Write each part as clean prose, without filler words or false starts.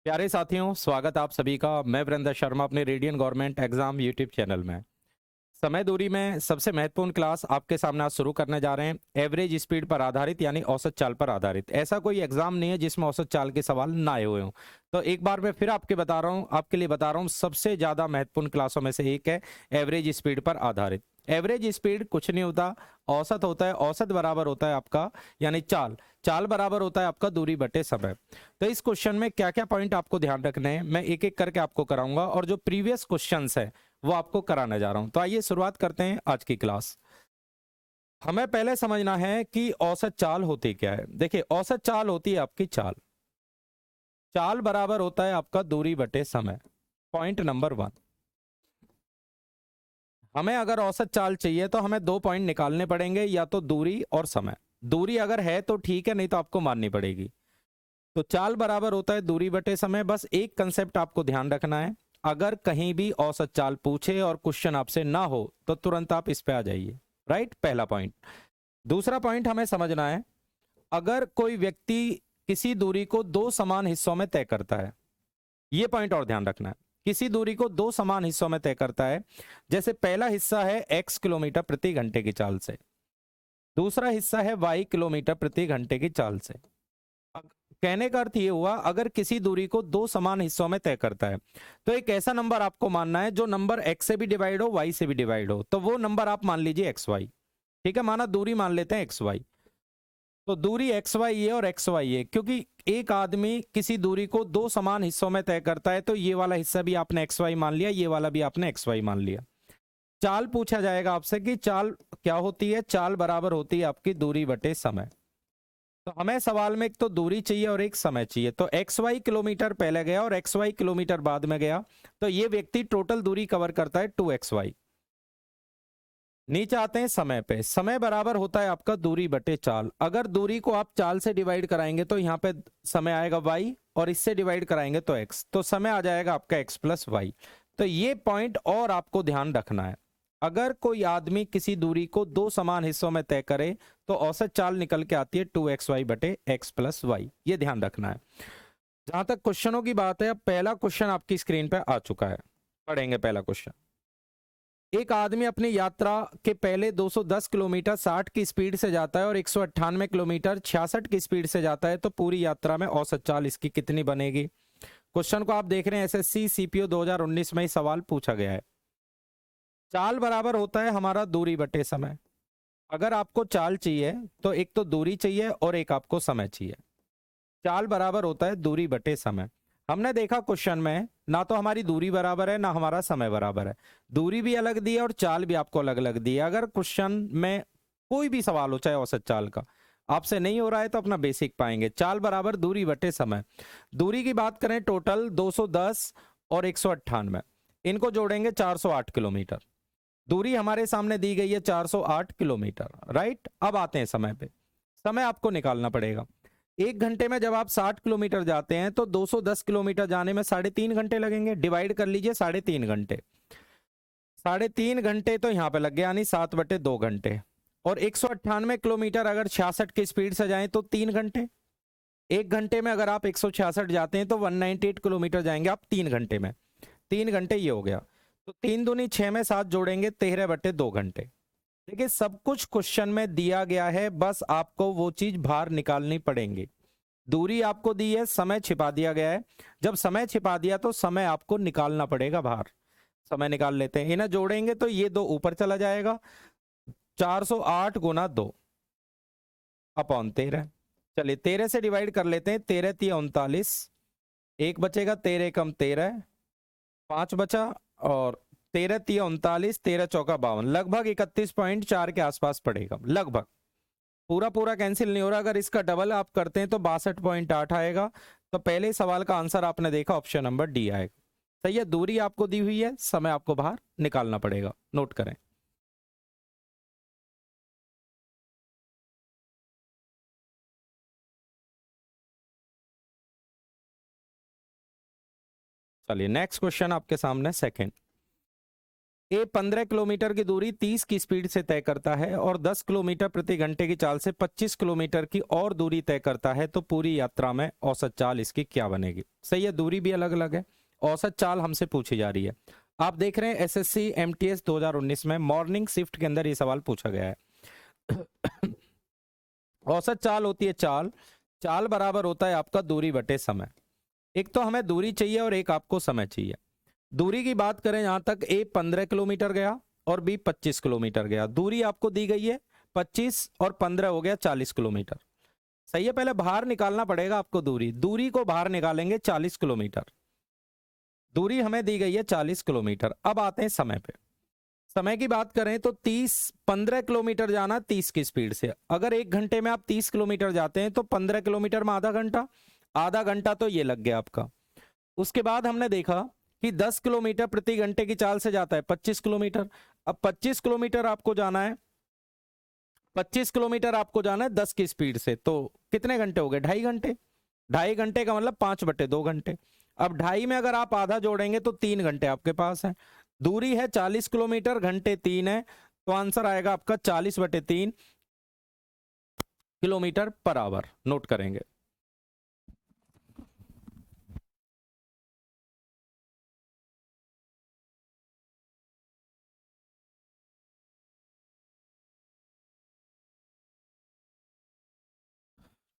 प्यारे साथियों, स्वागत आप सभी का। मैं वीरेंद्र शर्मा अपने radian government exam YouTube channel में समय दूरी में सबसे महत्वपूर्ण क्लास आपके सामने आज शुरू करने जा रहे हैं। एवरेज स्पीड पर आधारित यानी औसत चाल पर आधारित। ऐसा कोई एग्जाम नहीं है जिसमें औसत चाल के सवाल ना आए हुए हों। तो एक बार मैं फिर आपके लिए बता रहा हूँ, सबसे ज्यादा महत्वपूर्ण क्लासों में से एक है एवरेज स्पीड पर आधारित। एवरेज स्पीड कुछ नहीं होता, औसत होता है। औसत बराबर होता है आपका यानी चाल, चाल बराबर होता है आपका दूरी बटे समय। तो इस क्वेश्चन में क्या क्या पॉइंट आपको ध्यान रखने हैं मैं एक एक करके आपको कराऊंगा, और जो प्रीवियस क्वेश्चंस है वो आपको कराने जा रहा हूं। तो आइए शुरुआत करते हैं आज की क्लास। हमें पहले समझना है कि औसत चाल होती क्या है। देखिए, औसत चाल होती है आपकी चाल। चाल बराबर होता है आपका दूरी बटे समय। Point number 1। हमें अगर औसत चाल चाहिए तो हमें दो पॉइंट निकालने पड़ेंगे, या तो दूरी और समय। दूरी अगर है तो ठीक है, नहीं तो आपको माननी पड़ेगी। तो चाल बराबर होता है दूरी बटे समय। बस एक कंसेप्ट आपको ध्यान रखना है, अगर कहीं भी औसत चाल पूछे और क्वेश्चन आपसे ना हो तो तुरंत आप इस पे आ जाइए। राइट, पहला पॉइंट। दूसरा पॉइंट हमें समझना है, अगर कोई व्यक्ति किसी दूरी को दो समान हिस्सों में तय करता है, यह पॉइंट और ध्यान रखना है। किसी दूरी को दो समान हिस्सों में तय करता है, जैसे पहला हिस्सा है x किलोमीटर प्रति घंटे की चाल से, दूसरा हिस्सा है y किलोमीटर प्रति घंटे की चाल से। कहने का अर्थ ये हुआ, अगर किसी दूरी को दो समान हिस्सों में तय करता है तो एक ऐसा नंबर आपको मानना है जो नंबर x से भी डिवाइड हो, y से भी डिवाइड हो। तो वो नंबर आप मान लीजिए एक्स वाई। ठीक है, माना दूरी मान लेते हैं एक्स वाई। तो दूरी एक्स वाई है और एक्स वाई है, क्योंकि एक आदमी किसी दूरी को दो समान हिस्सों में तय करता है तो ये वाला हिस्सा भी आपने एक्स वाई मान लिया, ये वाला भी आपने एक्स वाई मान लिया। चाल पूछा जाएगा आपसे कि चाल क्या होती है। चाल बराबर होती है आपकी दूरी बटे समय। तो हमें सवाल में एक तो दूरी चाहिए और एक समय चाहिए। तो एक्स वाई किलोमीटर पहले गया और एक्स वाई किलोमीटर बाद में गया, तो ये व्यक्ति टोटल दूरी कवर करता है 2xy। नीचे आते हैं समय पे। समय बराबर होता है आपका दूरी बटे चाल। अगर दूरी को आप चाल से डिवाइड कराएंगे तो यहाँ पे समय आएगा y, और इससे डिवाइड कराएंगे तो x, तो समय आ जाएगा आपका x प्लस वाई। तो ये पॉइंट और आपको ध्यान रखना है, अगर कोई आदमी किसी दूरी को दो समान हिस्सों में तय करे तो औसत चाल निकल के आती है 2xy बटे x प्लस वाई। ये ध्यान रखना है। जहां तक क्वेश्चनों की बात है, अब पहला क्वेश्चन आपकी स्क्रीन पे आ चुका है, पढ़ेंगे पहला क्वेश्चन। एक आदमी अपनी यात्रा के पहले 210 किलोमीटर 60 की स्पीड से जाता है और 198 किलोमीटर 66 की स्पीड से जाता है, तो पूरी यात्रा में औसत चाल इसकी कितनी बनेगी। क्वेश्चन को आप देख रहे हैं, एसएससी सीपीओ 2019 में ही सवाल पूछा गया है। चाल बराबर होता है हमारा दूरी बटे समय। अगर आपको चाल चाहिए तो एक तो दूरी चाहिए और एक आपको समय चाहिए। चाल बराबर होता है दूरी बटे समय। हमने देखा क्वेश्चन में ना तो हमारी दूरी बराबर है ना हमारा समय बराबर है। दूरी भी अलग दी है और चाल भी आपको अलग अलग दी है। अगर क्वेश्चन में कोई भी सवाल हो, चाहे औसत चाल का, आपसे नहीं हो रहा है तो अपना बेसिक पाएंगे। चाल बराबर दूरी बटे समय। दूरी की बात करें, टोटल 210 और 198, इनको जोड़ेंगे 408 किलोमीटर। दूरी हमारे सामने दी गई है 408 किलोमीटर। राइट, अब आते हैं समय पे। समय आपको निकालना पड़ेगा। एक घंटे में जब आप 60 किलोमीटर जाते हैं तो 210 किलोमीटर जाने में 3.5 घंटे लगेंगे। डिवाइड कर लीजिए 3.5 घंटे। 3.5 घंटे तो यहाँ पे लग गए, यानी 7/2 घंटे। और 198 किलोमीटर अगर 66 की स्पीड से जाएं तो 3 घंटे। एक घंटे में अगर आप 166 जाते हैं तो 198 किलोमीटर जाएंगे आप 3 घंटे में। 3 घंटे ये हो गया। तो 3 दूनी 6 में 7 जोड़ेंगे 13/2 घंटे। देखिए, सब कुछ क्वेश्चन में दिया गया है, बस आपको वो चीज बाहर निकालनी पड़ेंगी। दूरी आपको दी है, समय छिपा दिया गया है। जब समय छिपा दिया तो समय आपको निकालना पड़ेगा बाहर। समय निकाल लेते हैं, इन्हें जोड़ेंगे तो ये दो ऊपर चला जाएगा। 408 गुना 2 अपॉन 13। चलिए 13 से डिवाइड कर लेते हैं। 13×3 = 39, एक बचेगा, 13 कम 13, 5 बचा। और 13×3 = 39, 13×4 = 52, लगभग 31.4 के आसपास पड़ेगा लगभग। पूरा पूरा कैंसिल नहीं हो रहा। अगर इसका डबल आप करते हैं तो 62.8 आएगा। तो पहले सवाल का आंसर आपने देखा, ऑप्शन नंबर डी आएगा। सही है, दूरी आपको दी हुई है, समय आपको बाहर निकालना पड़ेगा। नोट करें। चलिए नेक्स्ट क्वेश्चन आपके सामने, सेकंड। ए 15 किलोमीटर की दूरी 30 की स्पीड से तय करता है और 10 किलोमीटर प्रति घंटे की चाल से 25 किलोमीटर की और दूरी तय करता है, तो पूरी यात्रा में औसत चाल इसकी क्या बनेगी? सही है, दूरी भी अलग अलग है, औसत चाल हमसे पूछी जा रही है। आप देख रहे हैं एसएससी एमटीएस 2019 में मॉर्निंग शिफ्ट के अंदर ये सवाल पूछा गया है। औसत चाल होती है चाल, चाल बराबर होता है आपका दूरी बटे समय। एक तो हमें दूरी चाहिए और एक आपको समय चाहिए। दूरी की बात करें, यहां तक ए 15 किलोमीटर गया और बी 25 किलोमीटर गया। दूरी आपको दी गई है 25 और 15 हो गया 40 किलोमीटर। सही है, पहले बाहर निकालना पड़ेगा आपको दूरी। दूरी को बाहर निकालेंगे 40 किलोमीटर। दूरी हमें दी गई है 40 किलोमीटर। अब आते हैं समय पे। समय की बात करें तो 15 किलोमीटर जाना 30 की स्पीड से। अगर 1 घंटे में आप 30 किलोमीटर जाते हैं तो 15 किलोमीटर में आधा घंटा तो ये लग गया आपका। उसके बाद हमने देखा कि 10 किलोमीटर प्रति घंटे की चाल से जाता है 25 किलोमीटर। अब 25 किलोमीटर आपको जाना है, 25 किलोमीटर आपको जाना है 10 की स्पीड से, तो कितने घंटे हो गए? 2.5 घंटे। 2.5 घंटे का मतलब 5/2 घंटे। अब 2.5 में अगर आप आधा जोड़ेंगे तो 3 घंटे आपके पास है। दूरी है 40 किलोमीटर, घंटे 3 है, तो आंसर आएगा आपका 40/3 किलोमीटर पर आवर। नोट करेंगे।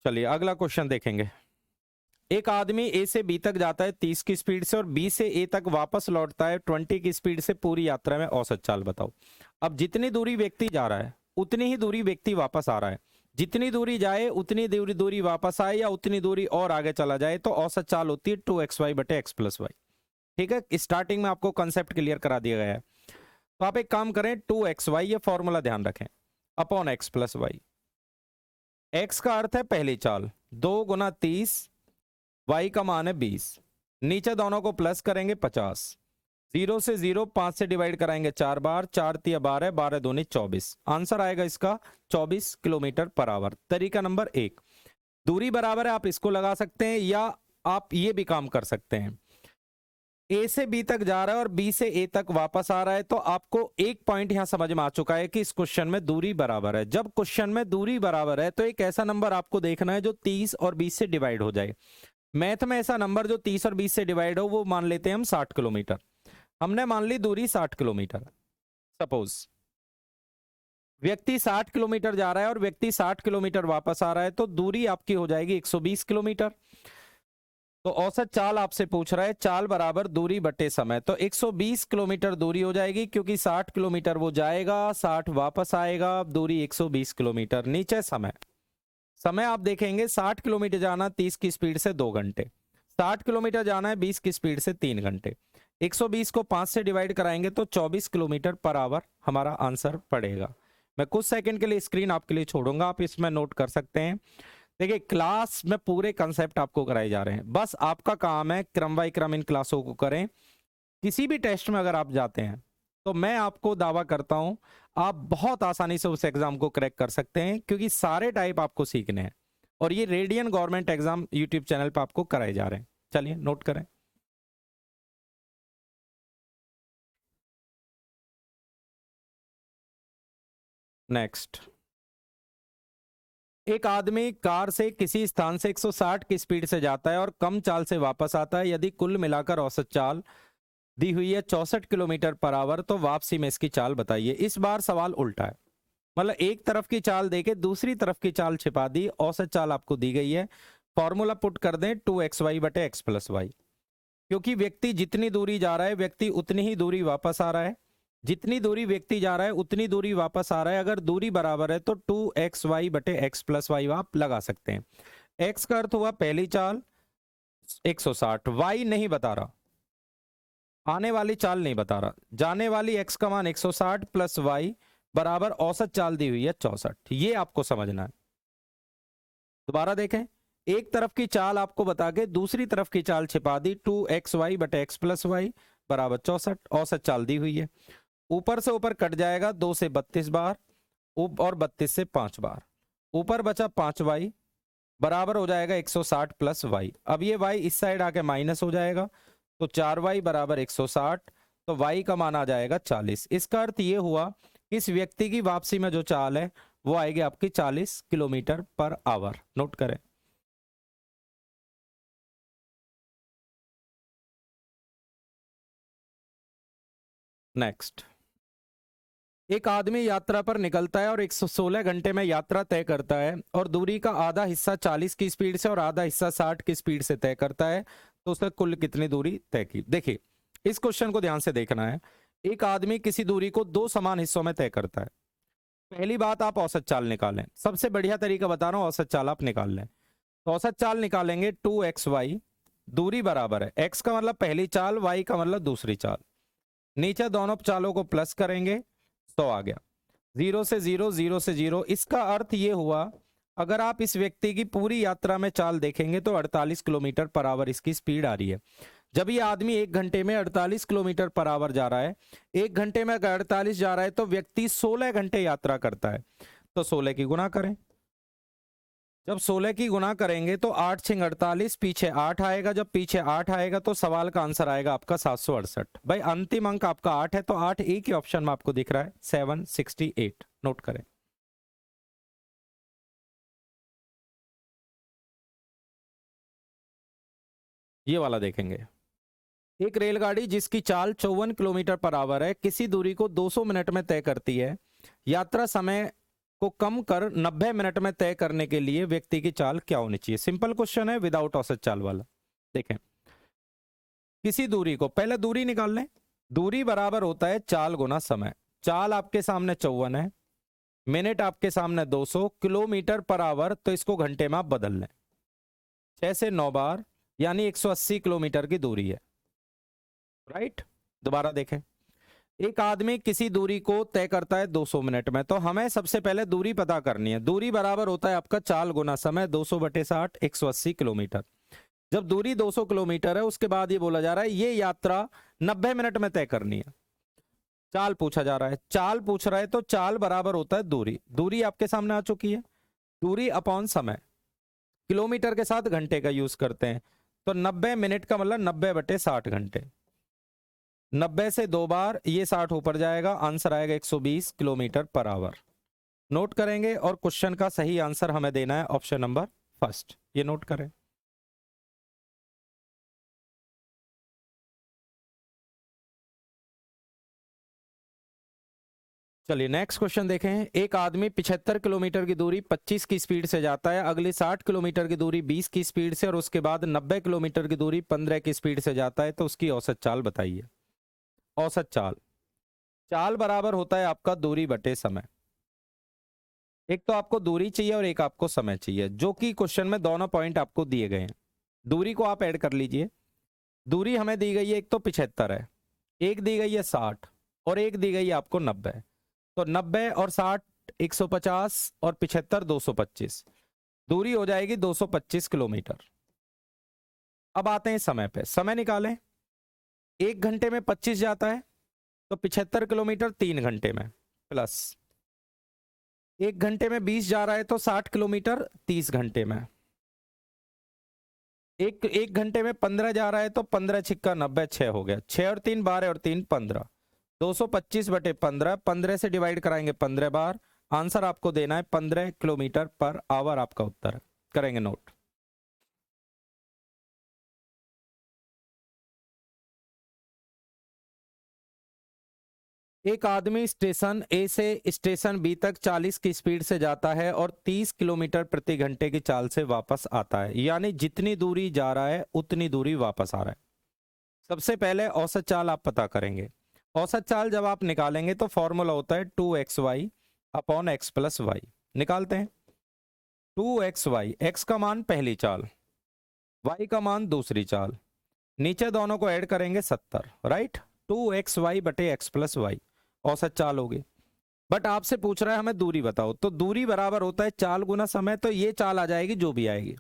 चलिए अगला क्वेश्चन देखेंगे। एक आदमी ए से बी तक जाता है 30 की स्पीड से और बी से ए तक वापस लौटता है 20 की स्पीड से। पूरी यात्रा में औसत चाल बताओ। अब जितनी दूरी व्यक्ति जा रहा है उतनी ही दूरी व्यक्ति वापस आ रहा है। जितनी दूरी जाए उतनी दूरी वापस आए या उतनी दूरी और आगे चला जाए तो औसत चाल होती है 2xy/x+y। ठीक है, स्टार्टिंग में आपको कंसेप्ट क्लियर करा दिया गया है। तो आप एक काम करें, 2xy, ये फॉर्मूला ध्यान रखें, अपॉन x+y। x का अर्थ है पहली चाल, 2 × 30, y का मान है 20। नीचे दोनों को प्लस करेंगे 50। 0 से 0, 5 से डिवाइड कराएंगे 4 बार, 4 × 3 = 12, 12 × 2 = 24। आंसर आएगा इसका 24 किलोमीटर पर आवर। तरीका नंबर 1, दूरी बराबर है, आप इसको लगा सकते हैं या आप ये भी काम कर सकते हैं। ए से बी तक जा रहा है और बी से ए तक वापस आ रहा है, तो आपको एक पॉइंट यहां समझ में आ चुका है कि इस क्वेश्चन में दूरी बराबर है। जब क्वेश्चन में दूरी बराबर है तो एक ऐसा नंबर आपको देखना है जो 30 और 20 से डिवाइड हो जाए। मैथ में ऐसा नंबर जो 30 और 20 से डिवाइड हो वो मान लेते हैं हम 60 किलोमीटर। हमने मान ली दूरी 60 किलोमीटर। सपोज व्यक्ति 60 किलोमीटर जा रहा है और व्यक्ति 60 किलोमीटर वापस आ रहा है, तो दूरी आपकी हो जाएगी 120 किलोमीटर। तो औसत चाल आपसे पूछ रहा है, चाल बराबर दूरी बटे समय, तो 120 किलोमीटर दूरी हो जाएगी, क्योंकि 60 किलोमीटर वो जाएगा, 60 वापस आएगा, दूरी 120 किलोमीटर। नीचे समय, समय आप देखेंगे 60 किलोमीटर जाना 30 की स्पीड से 2 घंटे, 60 किलोमीटर जाना है 20 की स्पीड से 3 घंटे। 120 को 5 से डिवाइड कराएंगे तो 24 किलोमीटर पर आवर हमारा आंसर पड़ेगा। मैं कुछ सेकंड के लिए स्क्रीन आपके लिए छोड़ूंगा, आप इसमें नोट कर सकते हैं। देखिए क्लास में पूरे कंसेप्ट आपको कराए जा रहे हैं, बस आपका काम है क्रम बाय क्रम इन क्लासों को करें। किसी भी टेस्ट में अगर आप जाते हैं तो मैं आपको दावा करता हूं आप बहुत आसानी से उस एग्जाम को क्रैक कर सकते हैं, क्योंकि सारे टाइप आपको सीखने हैं और ये radian government exam YouTube channel पर आपको कराए जा रहे हैं। चलिए नोट करें। नेक्स्ट, एक आदमी कार से किसी स्थान से 160 की स्पीड से जाता है और कम चाल से वापस आता है। यदि कुल मिलाकर औसत चाल दी हुई है 64 किलोमीटर पर आवर, तो वापसी में इसकी चाल बताइए। इस बार सवाल उल्टा है, मतलब एक तरफ की चाल देके दूसरी तरफ की चाल छिपा दी। औसत चाल आपको दी गई है, फॉर्मूला पुट कर दें 2xy/x+y, क्योंकि व्यक्ति जितनी दूरी जा रहा है व्यक्ति उतनी ही दूरी वापस आ रहा है। जितनी दूरी व्यक्ति जा रहा है उतनी दूरी वापस आ रहा है। अगर दूरी बराबर है तो 2xy/x+y आप लगा सकते हैं। x का अर्थ हुआ पहली चाल 160, y नहीं बता रहा, आने वाली चाल नहीं बता रहा, जाने वाली x का मान 160 प्लस y बराबर औसत चाल दी हुई है 64। ये आपको समझना है। दोबारा देखें, एक तरफ की चाल आपको बता के दूसरी तरफ की चाल छिपा दी। 2xy/x+y बराबर 64, औसत चाल दी हुई है। ऊपर से ऊपर कट जाएगा, 2 से 32 बार और 32 से 5 बार, ऊपर बचा 5y बराबर हो जाएगा 160 प्लस y। अब ये y इस साइड आके माइनस हो जाएगा, तो 4y बराबर 160 तो y का मान आ जाएगा 40। इसका अर्थ ये हुआ कि इस व्यक्ति की वापसी में जो चाल है वो आएगी आपकी 40 किलोमीटर पर आवर। नोट करें। नेक्स्ट, एक आदमी यात्रा पर निकलता है और 116 घंटे में यात्रा तय करता है और दूरी का आधा हिस्सा 40 की स्पीड से और आधा हिस्सा 60 की स्पीड से तय करता है, तो उसने कुल कितनी दूरी तय की। देखिए इस क्वेश्चन को ध्यान से देखना है। एक आदमी किसी दूरी को दो समान हिस्सों में तय करता है। पहली बात, आप औसत चाल निकालें। सबसे बढ़िया तरीका बता रहा हूं, औसत चाल आप निकाल लें। तो औसत चाल निकालेंगे 2xy, दूरी बराबर है, x का मतलब पहली चाल, y का मतलब दूसरी चाल। नीचे दोनों चालों को प्लस करेंगे, 100 आ गया। 0 से 0, 0 से 0। इसका अर्थ ये हुआ, अगर आप इस व्यक्ति की पूरी यात्रा में चाल देखेंगे तो 48 किलोमीटर पर आवर इसकी स्पीड आ रही है। जब ये आदमी 1 घंटे में 48 किलोमीटर पर आवर जा रहा है, 1 घंटे में अगर 48 जा रहा है तो व्यक्ति 16 घंटे यात्रा करता है। तो 16 की गुना करें। जब 16 की गुना करेंगे तो 8 6 48, पीछे 8 आएगा। जब पीछे 8 आएगा तो सवाल का आंसर आएगा आपका 768। भाई अंतिम अंक आपका 8 है, तो 8 एक ही ऑप्शन में आपको दिख रहा है, 768। नोट करें। ये वाला देखेंगे। एक रेलगाड़ी जिसकी चाल 54 किलोमीटर पर आवर है, किसी दूरी को 200 मिनट में तय करती है। यात्रा समय को कम कर 90 मिनट में तय करने के लिए व्यक्ति की चाल क्या होनी चाहिए। सिंपल क्वेश्चन है, विदाउट औसत चाल वाला। देखें, किसी दूरी को, पहले दूरी निकाल लें। दूरी बराबर होता है चाल गुना समय। चाल आपके सामने 54 है, मिनट आपके सामने 200, किलोमीटर पर आवर तो इसको घंटे में आप बदल लें। 6 से 9 बार यानी 180 किलोमीटर की दूरी है। राइट। दोबारा देखें, एक आदमी किसी दूरी को तय करता है 200 मिनट में, तो हमें सबसे पहले दूरी पता करनी है। दूरी बराबर होता है आपका चाल गुना समय, 200/60, 180 किलोमीटर। जब दूरी 200 किलोमीटर है, उसके बाद ये बोला जा रहा है ये यात्रा 90 मिनट में तय करनी है। चाल पूछा जा रहा है, चाल पूछ रहा है, तो चाल बराबर होता है दूरी। दूरी आपके सामने आ चुकी है, दूरी अपॉन समय। किलोमीटर के साथ घंटे का यूज करते हैं, तो 90 मिनट का मतलब 90/60 घंटे। 90 से 2 बार ये 60 ऊपर जाएगा, आंसर आएगा 120 किलोमीटर पर आवर। नोट करेंगे और क्वेश्चन का सही आंसर हमें देना है ऑप्शन नंबर फर्स्ट। ये नोट करें। चलिए नेक्स्ट क्वेश्चन देखें। एक आदमी 75 किलोमीटर की दूरी 25 की स्पीड से जाता है, अगली 60 किलोमीटर की दूरी 20 की स्पीड से और उसके बाद 90 किलोमीटर की दूरी 15 की स्पीड से जाता है, तो उसकी औसत चाल बताइए। औसत चाल, चाल बराबर होता है आपका दूरी बटे समय। एक तो आपको दूरी चाहिए और एक आपको समय चाहिए, जो कि क्वेश्चन में दोनों पॉइंट आपको दिए गए हैं। दूरी को आप ऐड कर लीजिए। दूरी हमें दी गई है, एक तो 75 है, एक दी गई है 60 और एक दी गई है आपको 90। तो 90 और 60 150 और 75 225, दूरी हो जाएगी 225 किलोमीटर। अब आते हैं समय पे, समय निकालें। 1 घंटे में 25 जाता है, तो 75 किलोमीटर 3 घंटे में, प्लस 1 घंटे में 20 जा रहा है तो 60 किलोमीटर 30 घंटे में। एक घंटे में 15 जा रहा है तो 15 छिक्का 90, 6 हो गया। 6 और 3 12 और 3 15, 225/15, 15 से डिवाइड कराएंगे 15 बार। आंसर आपको देना है 15 किलोमीटर पर आवर, आपका उत्तर है। करेंगे नोट। एक आदमी स्टेशन ए से स्टेशन बी तक 40 की स्पीड से जाता है और 30 किलोमीटर प्रति घंटे की चाल से वापस आता है, यानी जितनी दूरी जा रहा है उतनी दूरी वापस आ रहा है। सबसे पहले औसत चाल आप पता करेंगे। औसत चाल जब आप निकालेंगे तो फॉर्मूला होता है 2xy upon x plus Y. निकालते हैं 2xy, x का मान पहली चाल, y का मान दूसरी चाल। नीचे दोनों को ऐड करेंगे 70, राइट। 2xy/x प्लस वाई औसत चाल होगी। बट आपसे पूछ रहा है हमें दूरी बताओ, तो दूरी बराबर होता है चाल गुना समय। तो ये चाल आ जाएगी जो भी आएगी,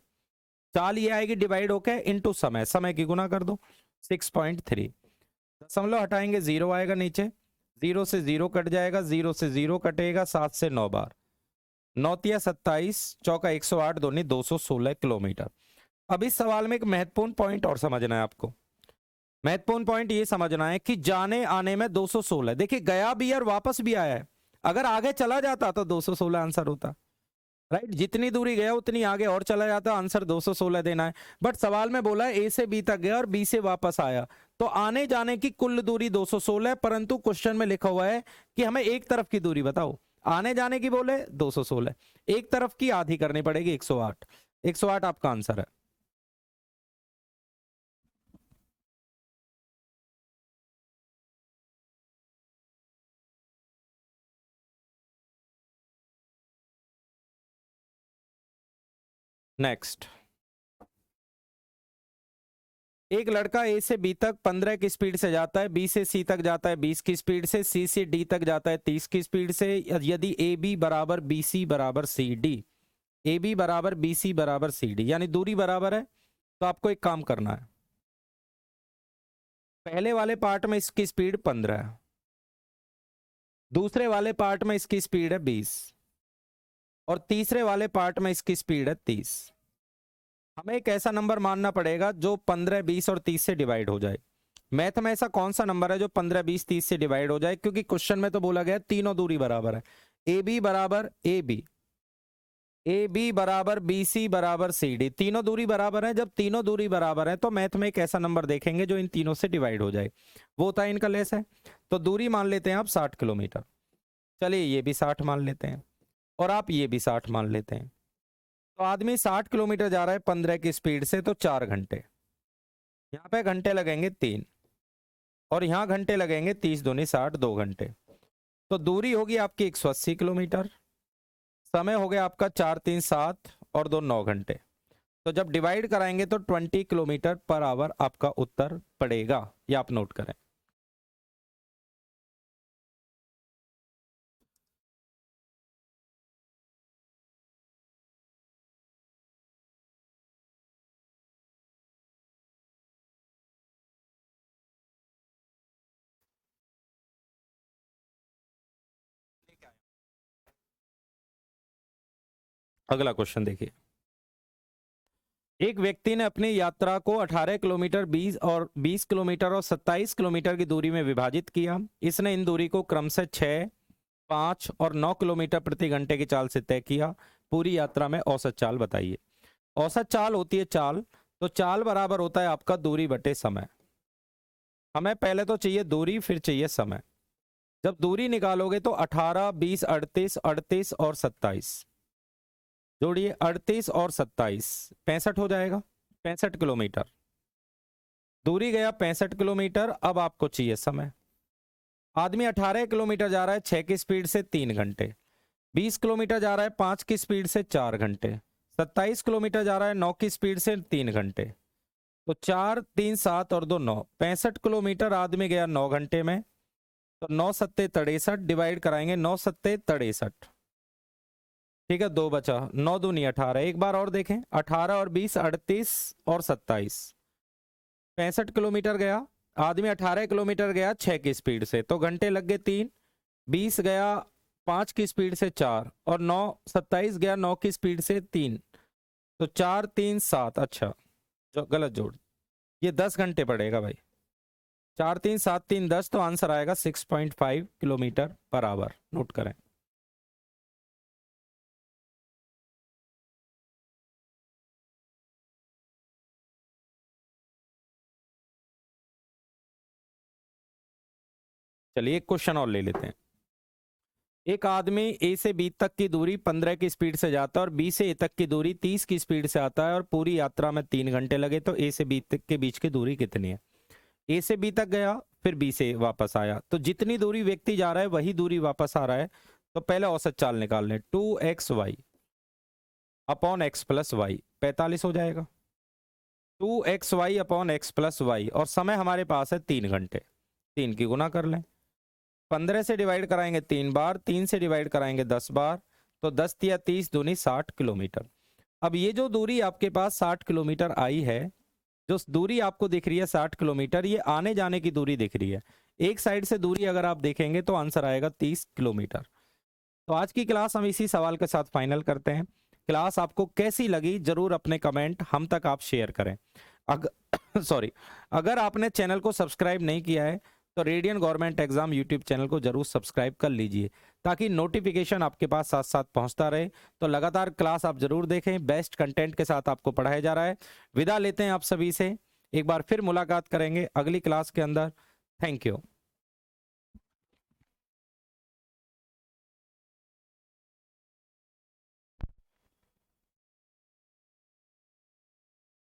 चाल ये आएगी डिवाइड होके इनटू समय, समय की गुना कर दो 6.3। दशमलव हटाएंगे 0 आएगा नीचे, 0 से 0 कट जाएगा, 0 से 0 कटेगा 7 से 9 बार, 9 27, चौका 108, दूनी 216 किलोमीटर। अब इस सवाल में एक महत्वपूर्ण पॉइंट और समझना है आपको। महत्वपूर्ण पॉइंट ये समझना है कि जाने आने में 216, देखिए गया भी और वापस भी आया है। अगर आगे चला जाता तो 216 आंसर होता, राइट। जितनी दूरी गया उतनी आगे और चला जाता, आंसर 216 देना है। बट सवाल में बोला है ए से बी तक गया और बी से वापस आया, तो आने जाने की कुल दूरी 216 है, परंतु क्वेश्चन में लिखा हुआ है कि हमें एक तरफ की दूरी बताओ। आने जाने की बोले 216, एक तरफ की आधी करनी पड़ेगी 108। 108 आपका आंसर है। नेक्स्ट, एक लड़का ए से बी तक 15 की स्पीड से जाता है, बी से सी तक जाता है 20 की स्पीड से, सी से डी तक जाता है 30 की स्पीड से। यदि ए बी बराबर बी सी बराबर सी डी, ए बी बराबर बी सी बराबर सी डी, यानी दूरी बराबर है, तो आपको एक काम करना है। पहले वाले पार्ट में इसकी स्पीड 15 है, दूसरे वाले पार्ट में इसकी स्पीड है 20, और तीसरे वाले पार्ट में इसकी स्पीड है 30। हमें एक ऐसा नंबर मानना पड़ेगा जो 15, 20 और 30 से डिवाइड हो जाए। मैथ में ऐसा कौन सा नंबर है जो 15, 20, 30 से डिवाइड हो जाए? क्योंकि क्वेश्चन में तो बोला गया तीनों दूरी बराबर है। ए बी बराबर ए बी, ए बी बराबर बी सी बराबर सी डी, तीनों दूरी बराबर है। जब तीनों दूरी बराबर है तो मैथ में एक ऐसा नंबर देखेंगे जो इन तीनों से डिवाइड हो जाए, वो होता है इनका लेस है। तो दूरी मान लेते हैं आप 60 किलोमीटर। चलिए ये भी 60 मान लेते हैं, और आप ये भी 60 मान लेते हैं। तो आदमी 60 किलोमीटर जा रहा है 15 की स्पीड से, तो 4 घंटे। यहाँ पे घंटे लगेंगे 3, और यहाँ घंटे लगेंगे 30 दूनी 60, 2 घंटे। तो दूरी होगी आपकी 180 किलोमीटर, समय हो गया आपका 4 3 7 और 2 9 घंटे। तो जब डिवाइड कराएंगे तो 20 किलोमीटर पर आवर आपका उत्तर पड़ेगा, ये आप नोट करें। अगला क्वेश्चन देखिए। एक व्यक्ति ने अपनी यात्रा को 18 किलोमीटर, 20 किलोमीटर और 27 किलोमीटर की दूरी में विभाजित किया। इसने इन दूरी को क्रमशः 6, 5 और 9 किलोमीटर प्रति घंटे की चाल से तय किया। पूरी यात्रा में औसत चाल बताइए। औसत चाल होती है चाल, तो चाल बराबर होता है आपका दूरी बटे समय। हमें पहले तो चाहिए दूरी, फिर चाहिए समय। जब दूरी निकालोगे तो 18, 20, 38, 38 और 27 जोड़िए, 38 और 27 65 हो जाएगा, 65 किलोमीटर। दूरी गया 65 किलोमीटर। अब आपको चाहिए समय। आदमी 18 किलोमीटर जा रहा है 6 की स्पीड से 3 घंटे, 20 किलोमीटर जा रहा है 5 की स्पीड से 4 घंटे, 27 किलोमीटर जा रहा है 9 की स्पीड से 3 घंटे। तो 4, 3, 7 और 2 9, 65 किलोमीटर आदमी गया 9 घंटे में। तो 9 सत्ते 63 डिवाइड कराएंगे, 9 सत्ते 63, ठीक है, 2 बचा, 9 दूनी 18। एक बार और देखें, 18 और 20 38 और 27, 65 किलोमीटर गया आदमी। 18 किलोमीटर गया 6 की स्पीड से, तो घंटे लग गए 3। 20 गया 5 की स्पीड से 4, और 9 27 गया 9 की स्पीड से 3, तो 4 3 7। अच्छा, जो गलत जोड़, ये 10 घंटे पड़ेगा भाई। 4 3 7 3 10, तो आंसर आएगा 6.5 किलोमीटर पर आवर। नोट करें। चलिए एक क्वेश्चन और ले लेते हैं। एक आदमी ए से बी तक की दूरी 15 की स्पीड से जाता है और बी से ए तक की दूरी 30 की स्पीड से आता है, और पूरी यात्रा में 3 घंटे लगे। तो ए से बी तक के बीच की दूरी कितनी है? ए से बी तक गया, फिर बी से वापस आया, तो जितनी दूरी व्यक्ति जा रहा है वही दूरी वापस आ रहा है। तो पहले औसत चाल निकाल लें। 2xy upon x plus Y, 45 हो जाएगा। 2xy upon x plus Y, और समय हमारे पास है 3 घंटे। 3 की गुना कर लें, 15 से डिवाइड कराएंगे 3 बार, 3 से डिवाइड कराएंगे 10 बार, तो 10 या 30 दूनी 60 किलोमीटर। अब ये जो दूरी आपके पास 60 किलोमीटर आई है, जो दूरी आपको दिख रही है 60 किलोमीटर, ये आने जाने की दूरी दिख रही है। एक साइड से दूरी अगर आप देखेंगे तो आंसर आएगा 30 किलोमीटर। तो आज की क्लास हम इसी सवाल के साथ फाइनल करते हैं। क्लास आपको कैसी लगी जरूर अपने कमेंट हम तक आप शेयर करें। सॉरी, अगर आपने चैनल को सब्सक्राइब नहीं किया है तो radian government exam YouTube channel को जरूर सब्सक्राइब कर लीजिए, ताकि नोटिफिकेशन आपके पास साथ साथ पहुंचता रहे। तो लगातार क्लास आप जरूर देखें, बेस्ट कंटेंट के साथ आपको पढ़ाया जा रहा है। विदा लेते हैं आप सभी से, एक बार फिर मुलाकात करेंगे अगली क्लास के अंदर। Thank you.